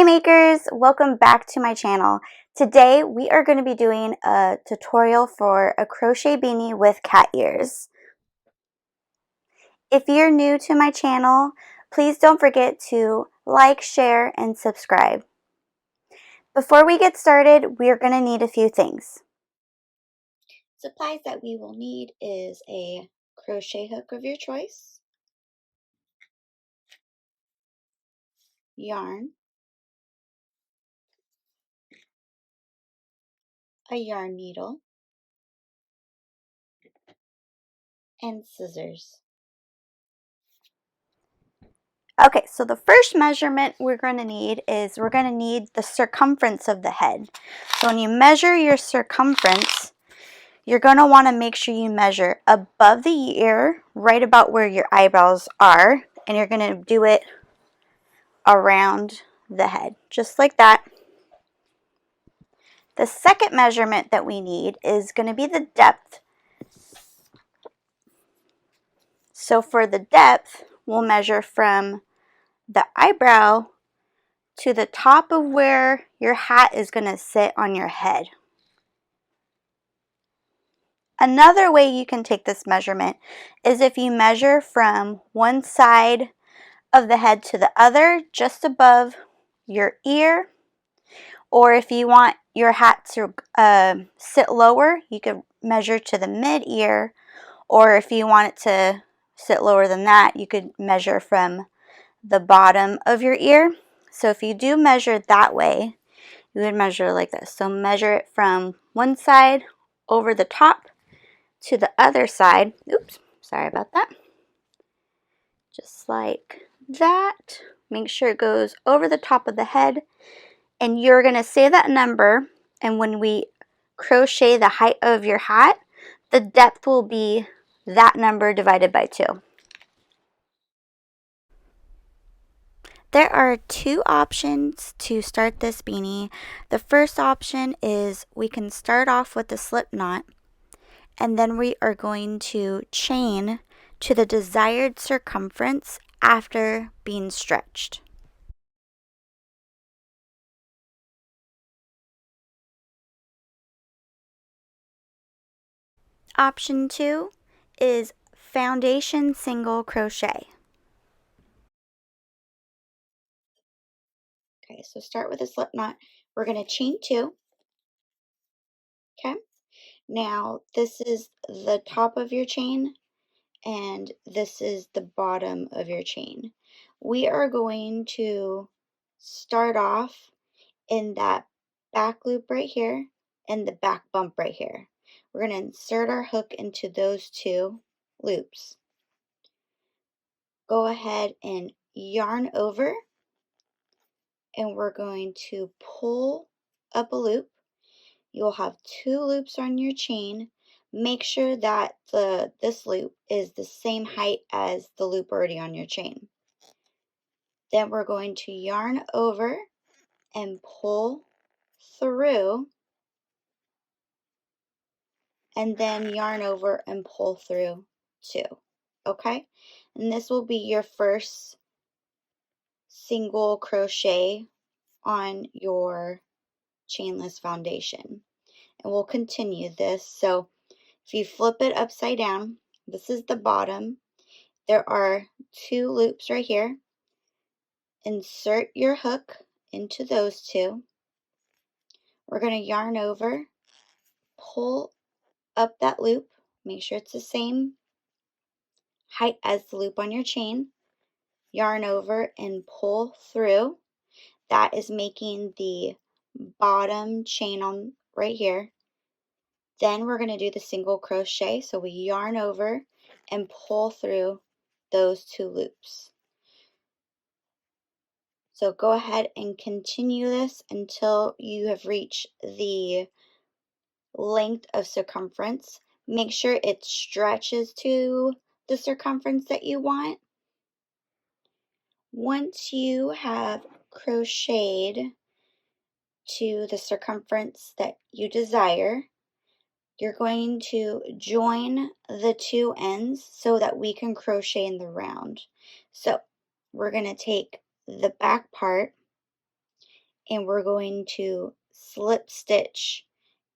makers, welcome back to my channel. Today we are going to be doing a tutorial for a crochet beanie with cat ears. If you're new to my channel, please don't forget to like, share, and subscribe. Before we get started, we're going to need a few things. Supplies that we will need is a crochet hook of your choice, yarn, a yarn needle, and scissors. Okay, so the first measurement we're going to need is we're going to need the circumference of the head. So when you measure your circumference, you're going to want to make sure you measure above the ear, right about where your eyebrows are, and you're going to do it around the head, just like that. The second measurement that we need is going to be the depth. So for the depth, we'll measure from the eyebrow to the top of where your hat is going to sit on your head. Another way you can take this measurement is if you measure from one side of the head to the other, just above your ear, or if you want your hat to sit lower, you could measure to the mid-ear, or if you want it to sit lower than that, you could measure from the bottom of your ear. So if you do measure that way, you would measure like this. So measure it from one side over the top to the other side. Oops, sorry about that. Just like that. Make sure it goes over the top of the head. And you're going to say that number. And when we crochet the height of your hat, the depth will be that number divided by 2. There are 2 options to start this beanie. The first option is we can start off with the slip knot, and then we are going to chain to the desired circumference after being stretched. Option 2 is foundation single crochet. Okay, so start with a slip knot. We're going to chain 2. Okay, now this is the top of your chain, and this is the bottom of your chain. We are going to start off in that back loop right here and the back bump right here. We're going to insert our hook into those 2 loops. Go ahead and yarn over, and we're going to pull up a loop. You'll have 2 loops on your chain. Make sure that this loop is the same height as the loop already on your chain. Then we're going to yarn over and pull through, and then yarn over and pull through 2. Okay? And this will be your first single crochet on your chainless foundation. And we'll continue this. So if you flip it upside down, this is the bottom. There are 2 loops right here. Insert your hook into those 2. We're going to yarn over, pull up that loop, make sure it's the same height as the loop on your chain, yarn over and pull through. That is making the bottom chain on right here. Then we're going to do the single crochet. So we yarn over and pull through those 2 loops. So go ahead and continue this until you have reached the length of circumference. Make sure it stretches to the circumference that you want. Once you have crocheted to the circumference that you desire, you're going to join the 2 ends so that we can crochet in the round. So we're going to take the back part and we're going to slip stitch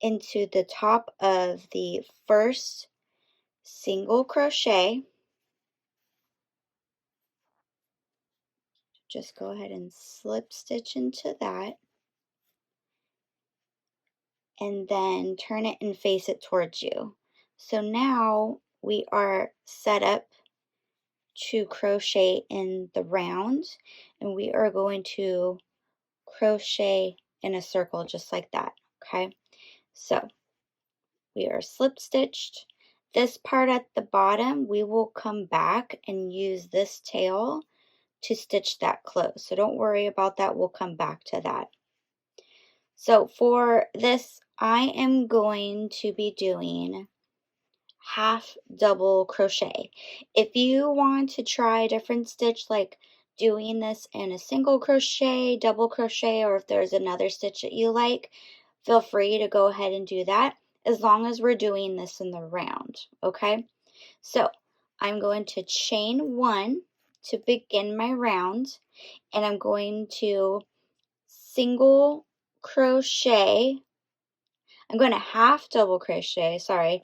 into the top of the first single crochet. Just go ahead and slip stitch into that, and then turn it and face it towards you. So now we are set up to crochet in the round, and we are going to crochet in a circle just like that. Okay, so we are slip stitched. This part at the bottom, we will come back and use this tail to stitch that close. So don't worry about that, we'll come back to that. So for this, I am going to be doing half double crochet. If you want to try a different stitch, like doing this in a single crochet, double crochet, or if there's another stitch that you like, feel free to go ahead and do that, as long as we're doing this in the round. Okay, so I'm going to chain 1 to begin my round, and I'm going to single crochet, I'm going to half double crochet, sorry,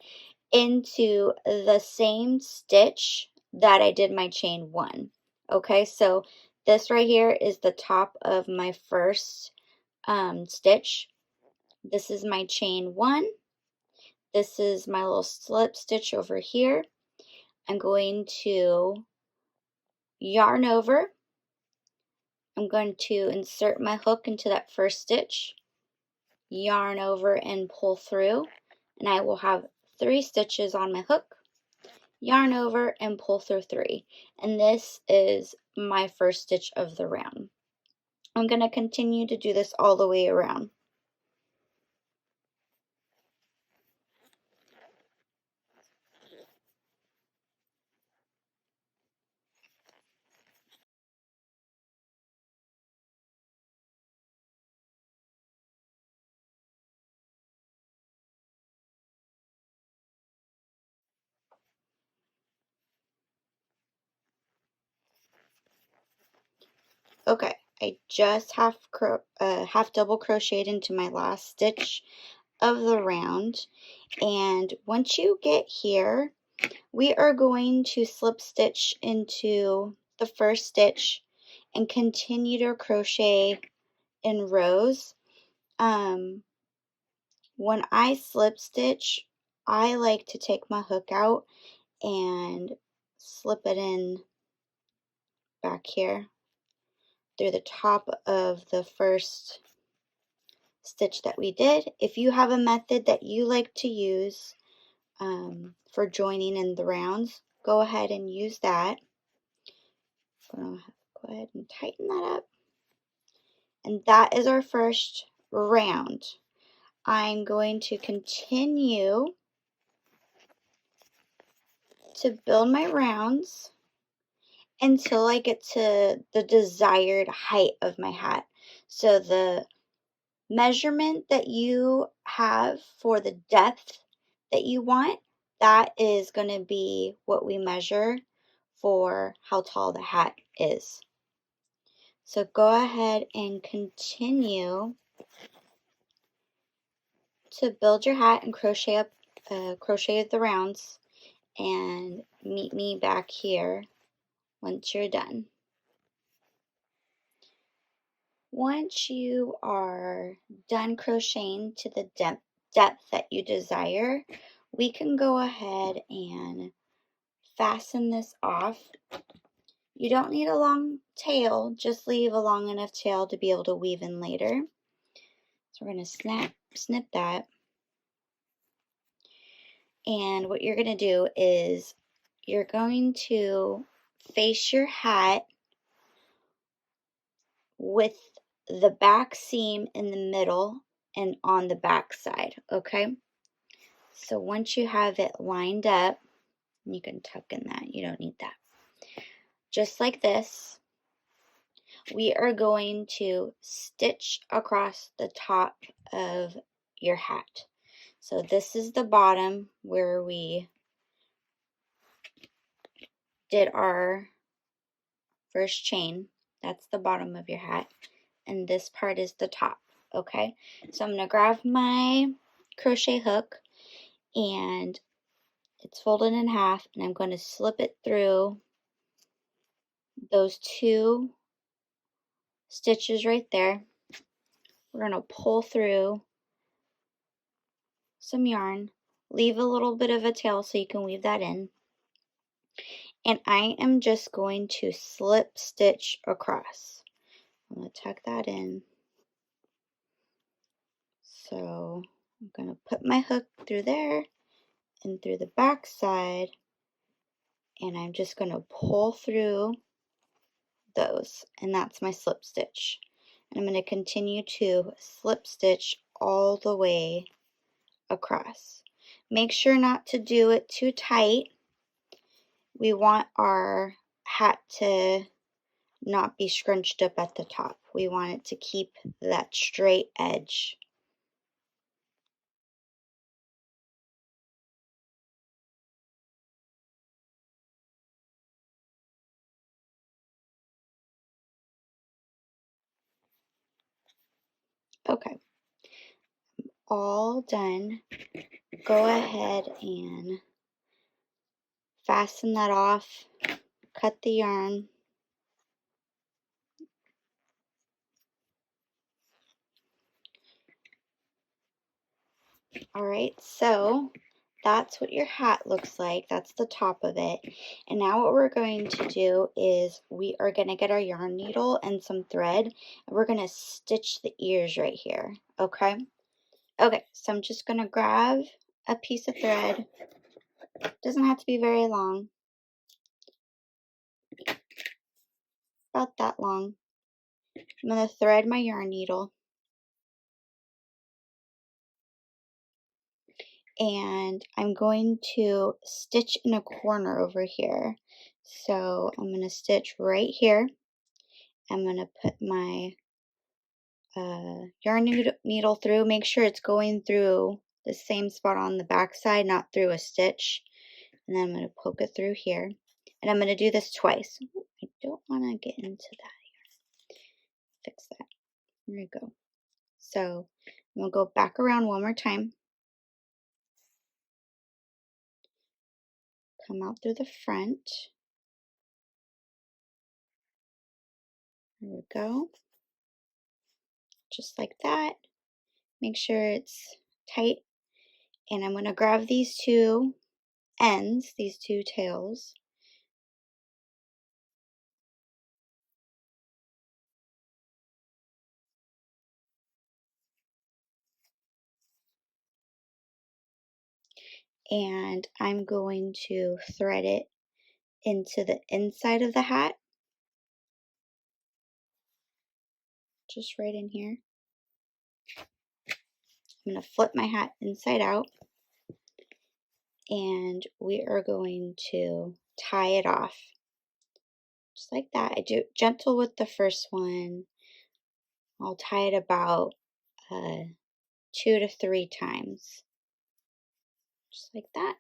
into the same stitch that I did my chain 1. Okay, so this right here is the top of my first stitch. This is my chain 1. This is my little slip stitch over here. I'm going to yarn over. I'm going to insert my hook into that first stitch, yarn over and pull through, and I will have 3 stitches on my hook, yarn over and pull through 3, and this is my first stitch of the round. I'm going to continue to do this all the way around. Okay, I just half double crocheted into my last stitch of the round, and once you get here, we are going to slip stitch into the first stitch and continue to crochet in rows. When I slip stitch, I like to take my hook out and slip it in back here through the top of the first stitch that we did. If you have a method that you like to use for joining in the rounds, go ahead and use that. I'm going to go ahead and tighten that up. And that is our first round. I'm going to continue to build my rounds until I get to the desired height of my hat. So the measurement that you have for the depth that you want, that is going to be what we measure for how tall the hat is. So go ahead and continue to build your hat and crochet the rounds, and meet me back here once you're done. Once you are done crocheting to the depth that you desire, we can go ahead and fasten this off. You don't need a long tail, just leave a long enough tail to be able to weave in later. So we're going to snip that. And what you're going to do is you're going to face your hat with the back seam in the middle and on the back side, okay? So once you have it lined up, you can tuck in that, you don't need that. Just like this, we are going to stitch across the top of your hat. So this is the bottom where we did our first chain. That's the bottom of your hat. and this part is the top, okay? So I'm going to grab my crochet hook, and it's folded in half, and I'm going to slip it through those 2 stitches right there. We're going to pull through some yarn, leave a little bit of a tail so you can weave that in, and I am just going to slip stitch across. I'm going to tuck that in. So I'm going to put my hook through there and through the back side, and I'm just going to pull through those, and that's my slip stitch. And I'm going to continue to slip stitch all the way across. Make sure not to do it too tight. We want our hat to not be scrunched up at the top. We want it to keep that straight edge. Okay, all done. Go ahead and fasten that off, cut the yarn. Alright, so that's what your hat looks like. That's the top of it. And now what we're going to do is we are going to get our yarn needle and some thread, and we're going to stitch the ears right here, okay? Okay, so I'm just going to grab a piece of thread. It doesn't have to be very long. About that long. I'm going to thread my yarn needle. And I'm going to stitch in a corner over here. So I'm going to stitch right here. I'm going to put my yarn needle through. Make sure it's going through the same spot on the back side, not through a stitch. And then I'm going to poke it through here. And I'm going to do this twice. I don't want to get into that. Fix that. There we go. So I'm going to go back around one more time. Come out through the front. There we go. Just like that. Make sure it's tight. And I'm going to grab these 2 ends, these 2 tails. And I'm going to thread it into the inside of the hat. Just right in here. I'm going to flip my hat inside out. And we are going to tie it off. Just like that. I do gentle with the first one. I'll tie it about 2 to 3 times. Just like that.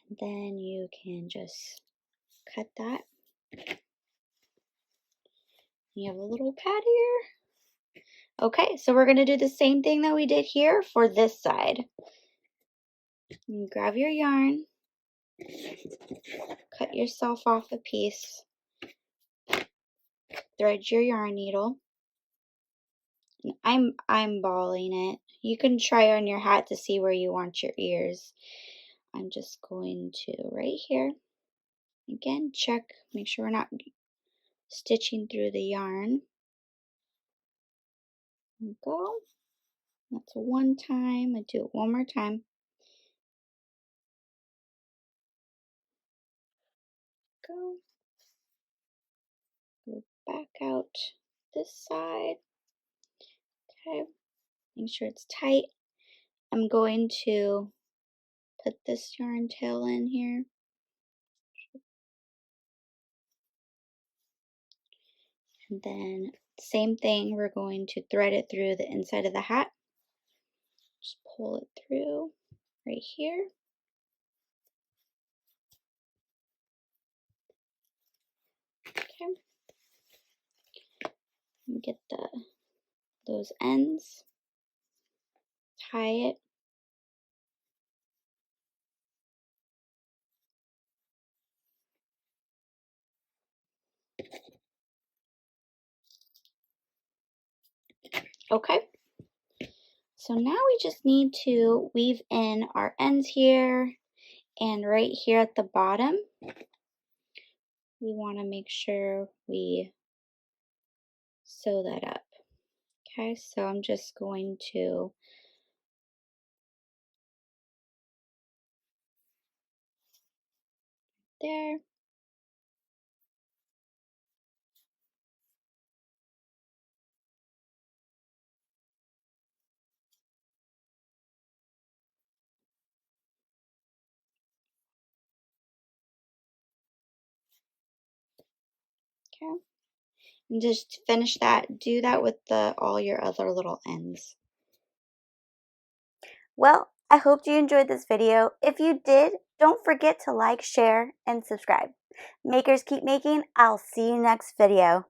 And then you can just cut that. You have a little pad here. Okay, so we're going to do the same thing that we did here for this side. You grab your yarn, cut yourself off a piece, thread your yarn needle, and I'm eyeballing it. You can try on your hat to see where you want your ears. I'm just going to right here. Again, check, make sure we're not stitching through the yarn. There we go. That's one time. I do it one more time. Go. Go back out this side. Okay. Make sure it's tight. I'm going to put this yarn tail in here. And then same thing, we're going to thread it through the inside of the hat. Just pull it through right here. Okay. Get those ends, tie it. Okay, so now we just need to weave in our ends here, and right here at the bottom, we want to make sure we sew that up. Okay, so I'm just going to there. Okay, and just finish that. Do that with all your other little ends. Well, I hope you enjoyed this video. If you did, don't forget to like, share, and subscribe. Makers keep making. I'll see you next video.